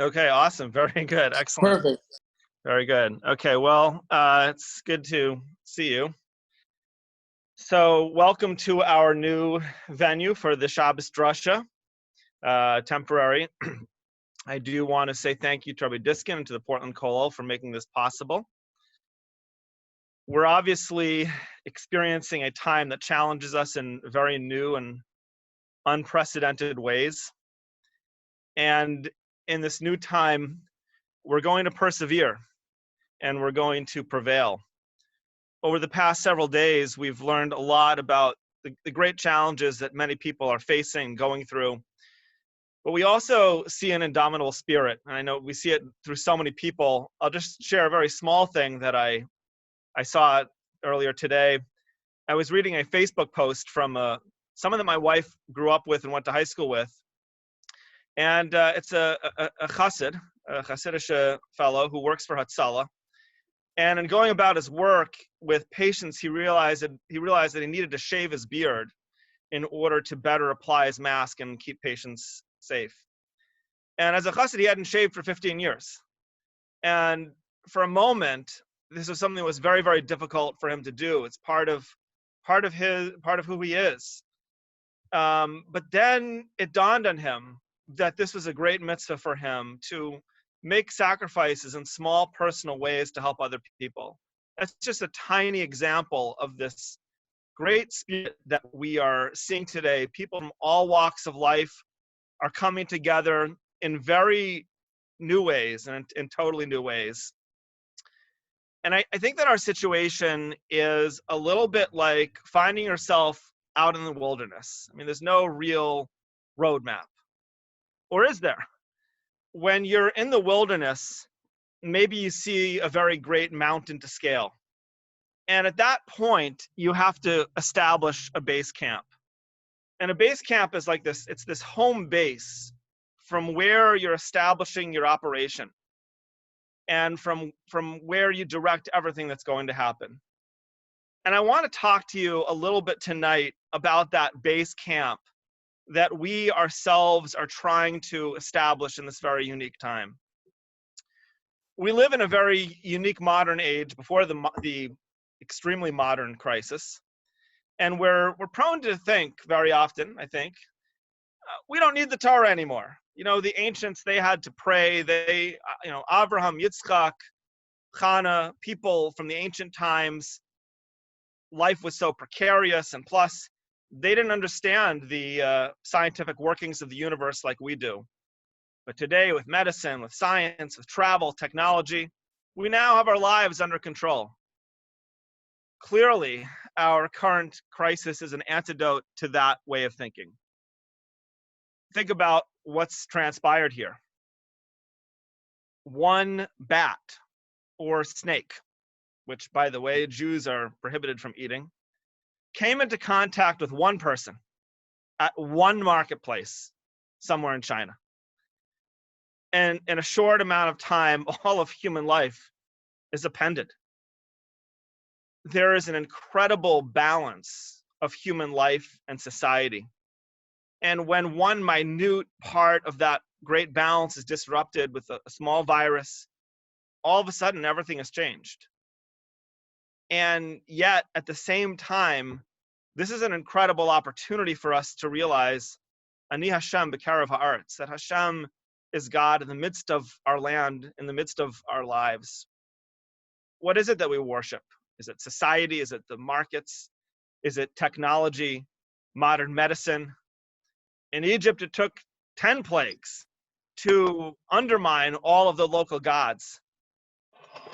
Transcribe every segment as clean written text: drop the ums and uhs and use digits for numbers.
Okay, awesome. Very good. Excellent. Perfect. Very good. Okay, well, it's good to see you. So welcome to our new venue for the Shabbos Drasha, temporary. I do want to say thank you to Rabbi Brodkin and to the Portland Kollel for making this possible. We're obviously experiencing a time that challenges us in very new and unprecedented ways. And in this new time, we're going to persevere and we're going to prevail. Over the past several days, we've learned a lot about the great challenges that many people are facing, going through. But we also see an indomitable spirit. And I know we see it through so many people. I'll just share a very small thing that I saw earlier today. I was reading a Facebook post from someone that my wife grew up with and went to high school with. And it's a chassid, a Hasidic fellow who works for Hatzalah. And in going about his work with patients, he realized that he needed to shave his beard in order to better apply his mask and keep patients safe. And as a chassid, he hadn't shaved for 15 years. And for a moment, this was something that was very, very difficult for him to do. It's part of who he is. But then it dawned on him that this was a great mitzvah for him to make sacrifices in small personal ways to help other people. That's just a tiny example of this great spirit that we are seeing today. People from all walks of life are coming together in very new ways and in totally new ways. And I think that our situation is a little bit like finding yourself out in the wilderness. I mean, there's no real roadmap. Or is there? When you're in the wilderness, maybe you see a very great mountain to scale. And at that point, you have to establish a base camp. And a base camp is like this. It's this home base from where you're establishing your operation and from where you direct everything that's going to happen. And I want to talk to you a little bit tonight about that base camp that we ourselves are trying to establish in this very unique time. We live in a very unique modern age before the extremely modern crisis. And we're prone to think very often, I think, we don't need the Torah anymore. You know, the ancients, they had to pray. They, Abraham, Yitzchak, Chana, people from the ancient times, life was so precarious, and plus, they didn't understand the scientific workings of the universe like we do. But today, with medicine, with science, with travel, technology, we now have our lives under control. Clearly, our current crisis is an antidote to that way of thinking. Think about what's transpired here. One bat or snake, which, by the way, Jews are prohibited from eating, came into contact with one person at one marketplace somewhere in China. And in a short amount of time, all of human life is appended. There is an incredible balance of human life and society. And when one minute part of that great balance is disrupted with a small virus, all of a sudden everything has changed. And yet, at the same time, this is an incredible opportunity for us to realize, Ani Hashem b'karev ha'aretz, that Hashem is God in the midst of our land, in the midst of our lives. What is it that we worship? Is it society? Is it the markets? Is it technology, modern medicine? In Egypt, it took 10 plagues to undermine all of the local gods.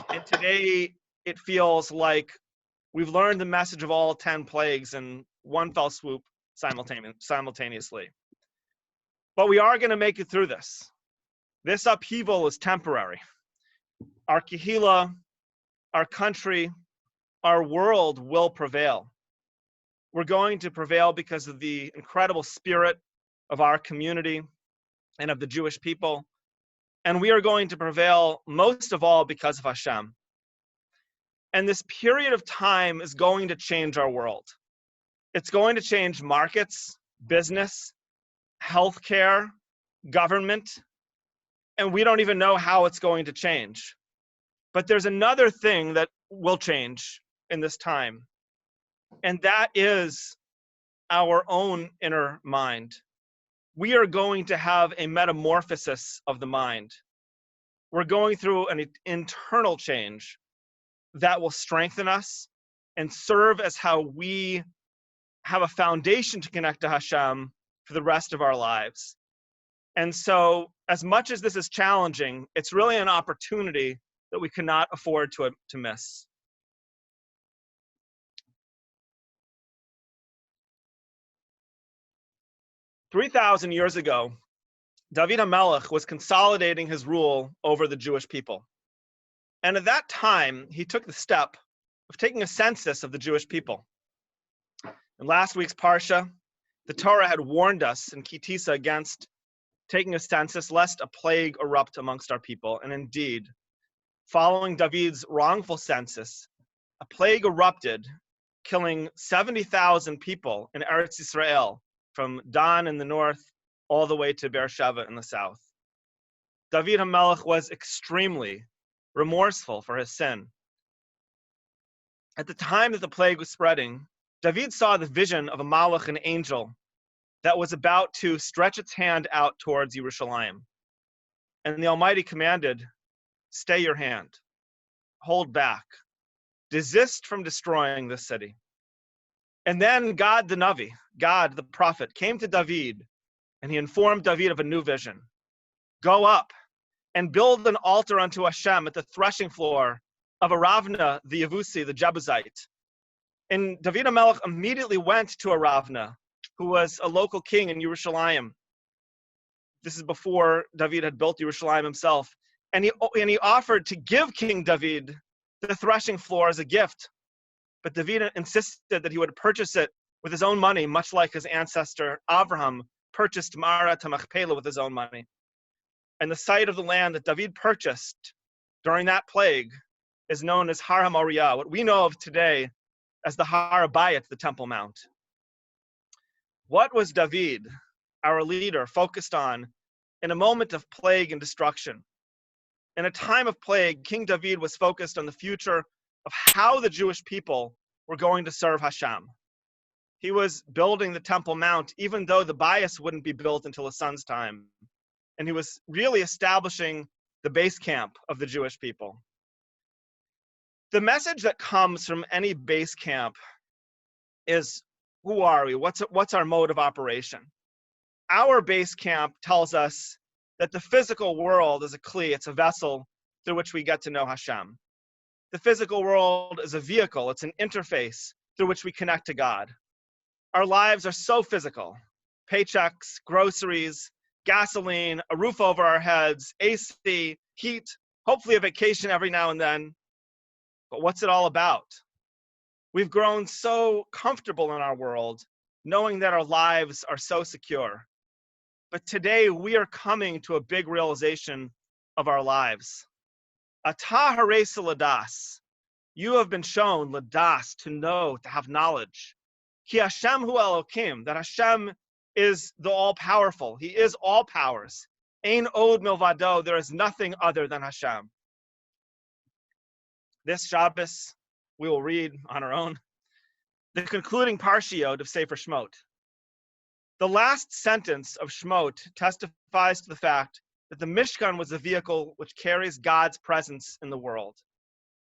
And today, it feels like we've learned the message of all 10 plagues in one fell swoop simultaneously. But we are going to make it through this. This upheaval is temporary. Our kehila, our country, our world will prevail. We're going to prevail because of the incredible spirit of our community and of the Jewish people. And we are going to prevail most of all because of Hashem. And this period of time is going to change our world. It's going to change markets, business, healthcare, government. and we don't even know how it's going to change. But there's another thing that will change in this time, and that is our own inner mind. We are going to have a metamorphosis of the mind. We're going through an internal change that will strengthen us and serve as how we have a foundation to connect to Hashem for the rest of our lives. And so, as much as this is challenging, it's really an opportunity that we cannot afford to miss. "3,000 years ago, David HaMelech was consolidating his rule over the Jewish people. And at that time, he took the step of taking a census of the Jewish people. In last week's Parsha, the Torah had warned us in Kitisa against taking a census lest a plague erupt amongst our people. And indeed, following David's wrongful census, a plague erupted, killing 70,000 people in Eretz Yisrael, from Dan in the north all the way to Beersheba in the south. David HaMelech was extremely remorseful for his sin. At the time that the plague was spreading, David saw the vision of a malach, an angel, that was about to stretch its hand out towards Yerushalayim. And the Almighty commanded, "Stay your hand, hold back, desist from destroying this city." And then God the Navi, God the prophet, came to David, and he informed David of a new vision. "Go up and build an altar unto Hashem at the threshing floor of Aravna the Yevusi, the Jebusite." And David HaMelech immediately went to Aravna, who was a local king in Yerushalayim. This is before David had built Yerushalayim himself. And he offered to give King David the threshing floor as a gift. But David insisted that he would purchase it with his own money, much like his ancestor Abraham purchased Ma'arat HaMachpelah with his own money. And the site of the land that David purchased during that plague is known as Har HaMoriah, what we know of today as the Har HaBayit, the Temple Mount. What was David, our leader, focused on in a moment of plague and destruction? In a time of plague, King David was focused on the future of how the Jewish people were going to serve Hashem. He was building the Temple Mount, even though the bias wouldn't be built until his son's time. And he was really establishing the base camp of the Jewish people. The message that comes from any base camp is, who are we? What's our mode of operation? Our base camp tells us that the physical world is a kli, it's a vessel through which we get to know Hashem. The physical world is a vehicle, it's an interface through which we connect to God. Our lives are so physical. Paychecks, groceries, gasoline, a roof over our heads, AC, heat, hopefully a vacation every now and then. But what's it all about? We've grown so comfortable in our world, knowing that our lives are so secure. But today we are coming to a big realization of our lives. Atah harei ladas. You have been shown ladas, to know, to have knowledge. Ki Hashem hu Elokim, that Hashem is the all-powerful. He is all powers. Ein od milvado, there is nothing other than Hashem. This Shabbos, we will read on our own the concluding Parshiot of Sefer Shmot. The last sentence of Shmot testifies to the fact that the Mishkan was a vehicle which carries God's presence in the world.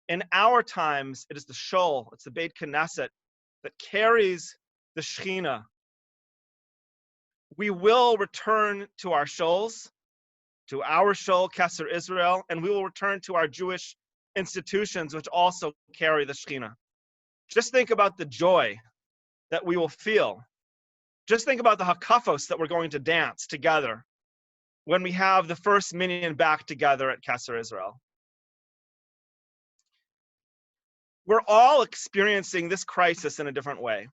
In our times, it is the Shol, it's the Beit Knesset, that carries the Shechina. We will return to our Shols, to our Shol, Keser Israel, and we will return to our Jewish institutions, which also carry the Shechina. Just think about the joy that we will feel. Just think about the hakafos that we're going to dance together when we have the first minyan back together at Keser Israel. We're all experiencing this crisis in a different way.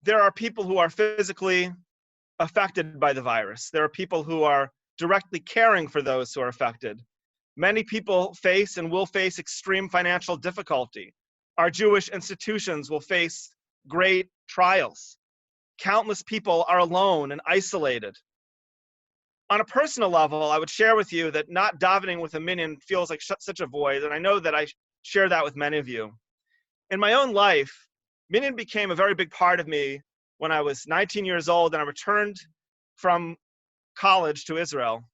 There are people who are physically affected by the virus. There are people who are directly caring for those who are affected. Many people face and will face extreme financial difficulty. Our Jewish institutions will face great trials. Countless people are alone and isolated. on a personal level, I would share with you that not davening with a minyan feels like such a void, and I know that I share that with many of you. In my own life, minyan became a very big part of me when I was 19 years old and I returned from college to Israel.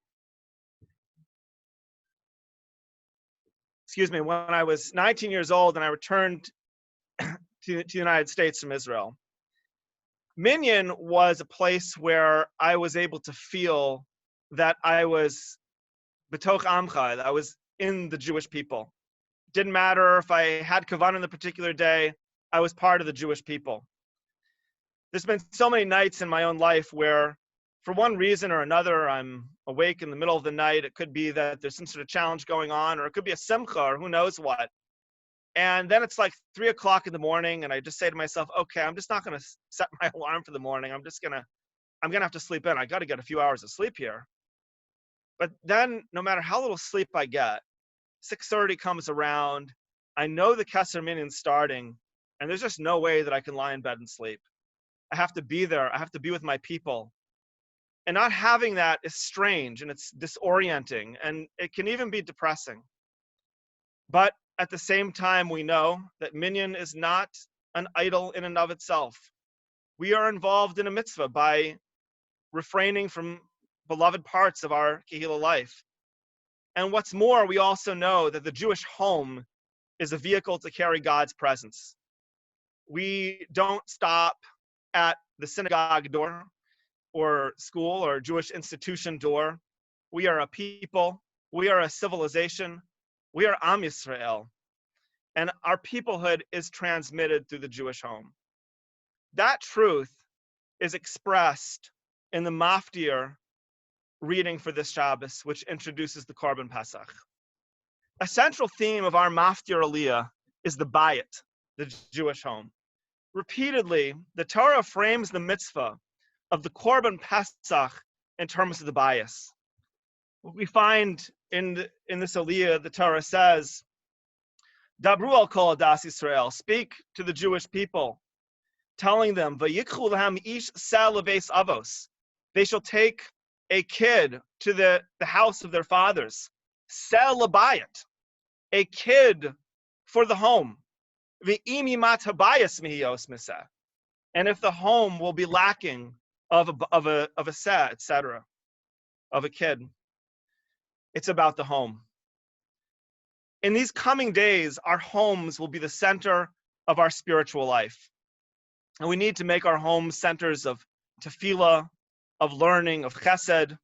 When I was 19 years old and I returned to the United States from Israel. Minyan was a place where I was able to feel that I was b'toch amcha, that I was in the Jewish people. Didn't matter if I had kavanah in the particular day, I was part of the Jewish people. There's been so many nights in my own life where, for one reason or another, I'm awake in the middle of the night. It could be that there's some sort of challenge going on, or it could be a simcha, or who knows what. And then it's like 3 o'clock in the morning, and I just say to myself, okay, I'm just not going to set my alarm for the morning. I'm going to have to sleep in. I got to get a few hours of sleep here. But then, no matter how little sleep I get, 6:30 comes around. I know the Kesser Minyan's starting, and there's just no way that I can lie in bed and sleep. I have to be there. I have to be with my people. And not having that is strange, and it's disorienting, and it can even be depressing. But at the same time, we know that minyan is not an idol in and of itself. We are involved in a mitzvah by refraining from beloved parts of our kehillah life. And what's more, we also know that the Jewish home is a vehicle to carry God's presence. We don't stop at the synagogue door or school or Jewish institution door. We are a people. We are a civilization. We are Am Yisrael. And our peoplehood is transmitted through the Jewish home. That truth is expressed in the Maftir reading for this Shabbos, which introduces the Korban Pesach. A central theme of our Maftir Aliyah is the Bayit, the Jewish home. Repeatedly, the Torah frames the mitzvah of the Korban Pesach in terms of the bias. What we find in this Aliyah, the Torah says, Dabru al kol adas Yisrael, speak to the Jewish people, telling them, Vayikchu lahem ish sel lebeis avos. They shall take a kid to the house of their fathers. Sel lebayit, a kid for the home. V'im yimat habayis mihiyos miseh. And if the home will be lacking of a set, etc., of a kid, it's about the home. In these coming days, our homes will be the center of our spiritual life. And we need to make our homes centers of tefillah, of learning, of chesed.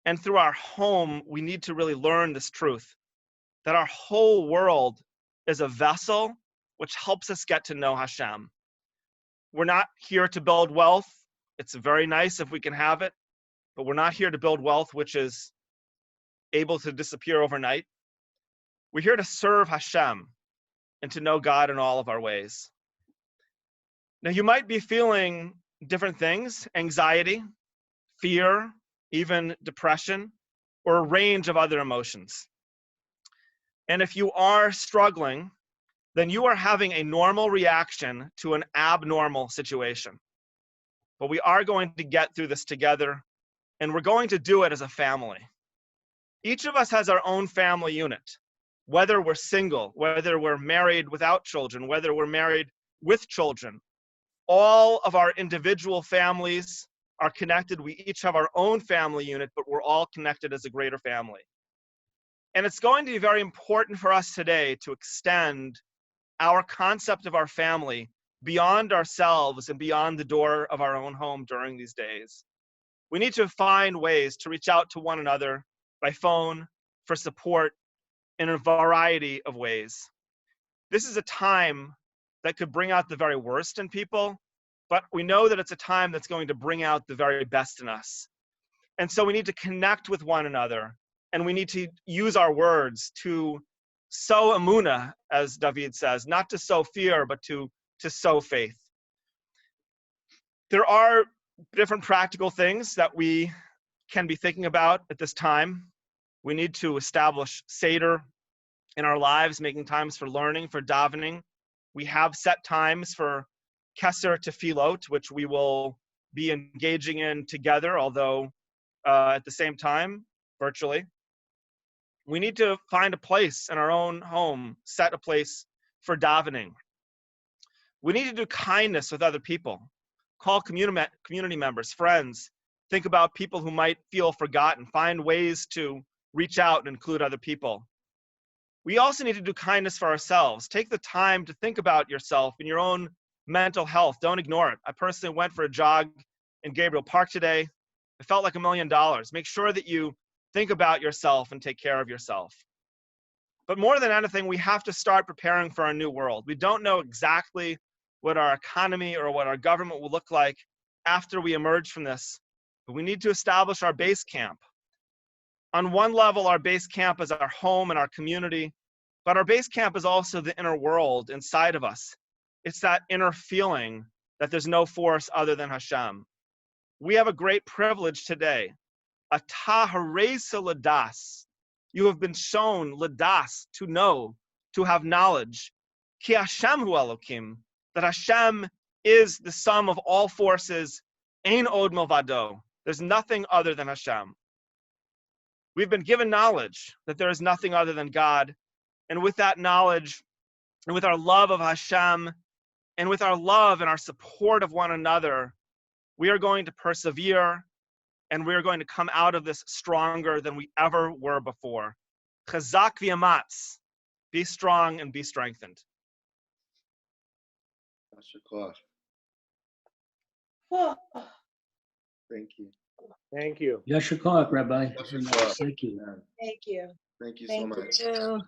And through our home, we need to really learn this truth, that our whole world is a vessel which helps us get to know Hashem. We're not here to build wealth. It's very nice if we can have it, but we're not here to build wealth which is able to disappear overnight. We're here to serve Hashem and to know God in all of our ways. Now, you might be feeling different things, anxiety, fear, even depression, or a range of other emotions. And if you are struggling, then you are having a normal reaction to an abnormal situation. But we are going to get through this together, and we're going to do it as a family. Each of us has our own family unit, whether we're single, whether we're married without children, whether we're married with children. All of our individual families are connected. We each have our own family unit, but we're all connected as a greater family. And it's going to be very important for us today to extend our concept of our family beyond ourselves and beyond the door of our own home during these days. We need to find ways to reach out to one another by phone, for support, in a variety of ways. This is a time that could bring out the very worst in people, but we know that it's a time that's going to bring out the very best in us. And so we need to connect with one another, and we need to use our words to sow emunah, as David says, not to sow fear, but to sow faith. There are different practical things that we can be thinking about at this time. We need to establish Seder in our lives, making times for learning, for davening. We have set times for Kesser Tefillot, which we will be engaging in together, although at the same time, virtually. We need to find a place in our own home, set a place for davening. We need to do kindness with other people. Call community members, friends. Think about people who might feel forgotten. Find ways to reach out and include other people. We also need to do kindness for ourselves. Take the time to think about yourself and your own mental health. Don't ignore it. I personally went for a jog in Gabriel Park today. It felt like $1 million. Make sure that you think about yourself and take care of yourself. But more than anything, we have to start preparing for our new world. We don't know exactly what our economy or what our government will look like after we emerge from this, but we need to establish our base camp. On one level, our base camp is our home and our community, but our base camp is also the inner world inside of us. It's that inner feeling that there's no force other than Hashem. We have a great privilege today. Ata haresa ladas. You have been shown ladas, to know, to have knowledge. Ki Hashem hu Elokim, that Hashem is the sum of all forces. Ein od milvado. There's nothing other than Hashem. We've been given knowledge that there is nothing other than God. And with that knowledge, and with our love of Hashem, and with our love and our support of one another, we are going to persevere, and we are going to come out of this stronger than we ever were before. Chazak v'yamatz. Be strong and be strengthened. Thank you. Thank you. Yasher Koach, Rabbi. Yasher Koach. Thank you. Thank you. Thank you so much. Thank you.